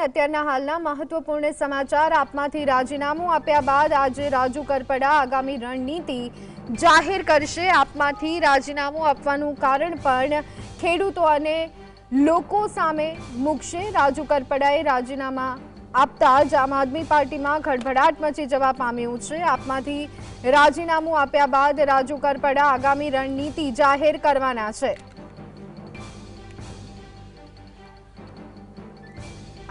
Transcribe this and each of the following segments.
અત્યારના હાલના મહત્વપૂર્ણ સમાચાર આપમાંથી રાજીનામું આપ્યા બાદ આજે રાજુ કરપડા આગામી રણનીતિ જાહેર કરશે। આપમાંથી રાજીનામું આપવાનું કારણ પણ ખેડૂતો અને લોકો સામે મૂકશે। રાજુ કરપડાએ રાજીનામા આપતા જ આમ આદમી પાર્ટીમાં ખળભળાટ મચી જવા પામ્યું છે। આપમાંથી રાજીનામું આપ્યા બાદ રાજુ કરપડા આગામી રણનીતિ જાહેર કરવાના છે।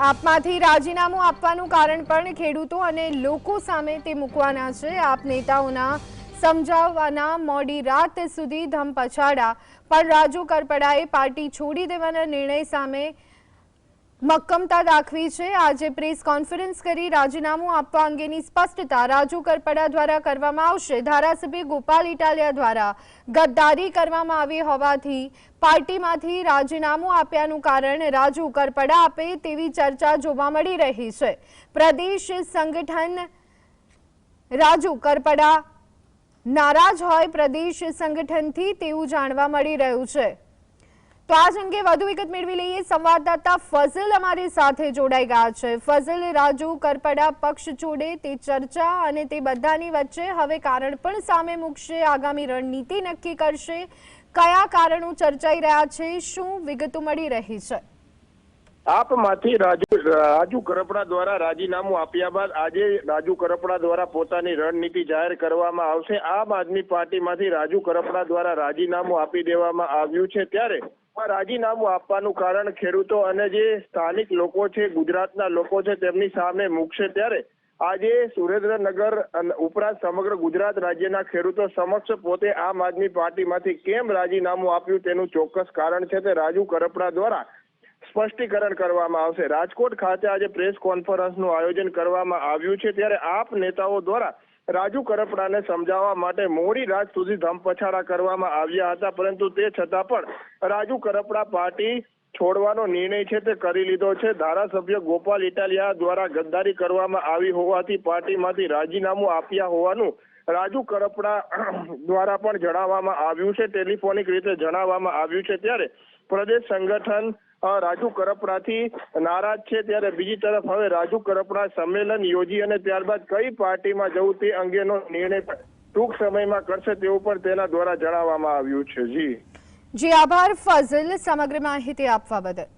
આપમાંથી રાજીનામું આપવાનું કારણ પણ ખેડૂતો અને લોકો સામે તે મૂકવાના છે। આપ નેતાઓના સમજાવવાના મોડી રાત સુધી ધમપછાડા પણ રાજુ કરપડાએ પાર્ટી છોડી દેવાના નિર્ણય સામે મક્કમતા દાખવી છે। આજે પ્રેસ કોન્ફરન્સ કરી રાજીનામું આપવા અંગેની સ્પષ્ટતા રાજુ કરપડા દ્વારા કરવામાં આવશે। ધારાસભ્ય ગોપાલ ઇટાલિયા દ્વારા ગદ્દારી કરવામાં આવી હોવાથી પાર્ટીમાંથી રાજીનામું આપ્યાનું કારણ રાજુ કરપડા આપે તેવી ચર્ચા જોવા મળી રહી છે। પ્રદેશ સંગઠન રાજુ કરપડા નારાજ હોય પ્રદેશ સંગઠનથી તેવું જાણવા મળી રહ્યું છે। તો આજ અંગે વધુ વિગત મેળવી લઈએ। સંવાદદાતા ફઝલ અમારી સાથે જોડાઈ ગયા છે। ફઝલ, રાજુ કરપડા પક્ષ છોડે તે ચર્ચા અને તે બધાની વચ્ચે હવે કારણ પણ સામે મૂકશે, આગામી રણનીતિ નક્કી કરશે। કયા કારણો ચર્ચાઈ રહ્યા છે, શું વિગતો મળી રહી છે? આપમાંથી રાજુ કરપડા દ્વારા રાજીનામું આપ્યા બાદ આજે રાજુ કરપડા દ્વારા પોતાની રણનીતિ જાહેર કરવામાં આવશે। આમ આદમી પાર્ટીમાંથી રાજુ કરપડા દ્વારા રાજીનામું આપી દેવામાં આવ્યું છે। ત્યારે રાજીનામું આપવાનું કારણ ખેડૂતો અને જે સ્થાનિક લોકો છે, ગુજરાતના લોકો છે, તેમની સામે મૂકશે। ત્યારે આજે સુરેન્દ્રનગર ઉપરાંત સમગ્ર ગુજરાત રાજ્યના ખેડૂતો સમક્ષ પોતે આમ આદમી પાર્ટીમાંથી કેમ રાજીનામું આપ્યું તેનું ચોક્કસ કારણ છે તે રાજુ કરપડા દ્વારા સ્પષ્ટીકરણ કરવામાં આવશે। રાજકોટ ખાતે આજે પ્રેસ કોન્ફરન્સનું આયોજન કરવામાં આવ્યું છે। ત્યારે આપ નેતાઓ દ્વારા રાજુ કરપડાને સમજાવવા માટે મોડી રાત સુધી ધમપછાડા કરવામાં આવ્યા હતા, પરંતુ તે છતાં પણ રાજુ કરપડા પાર્ટી છોડવાનો નિર્ણય છે તે કરી લીધો છે। ધારાસભ્ય ગોપાલ ઇટાલિયા દ્વારા ગદ્દારી કરવામાં આવી હોવાથી પાર્ટીમાંથી રાજીનામું આપ્યા હોવાનું રાજુ કરપડા દ્વારા પણ જણાવવામાં આવ્યું છે, ટેલિફોનિક રીતે જણાવવામાં આવ્યું છે। ત્યારે પ્રદેશ સંગઠન રાજુ કરપડાથી નારાજ છે। ત્યારે બીજી તરફ હવે રાજુ કરપડા સંમેલન યોજી અને ત્યારબાદ કઈ પાર્ટીમાં જવું તે અંગેનો નિર્ણય ટૂંક સમયમાં કરશે તેવું પણ તેના દ્વારા જણાવવામાં આવ્યું છે। જી આભાર ફઝલ સમગ્ર માહિતી આપવા બદલ।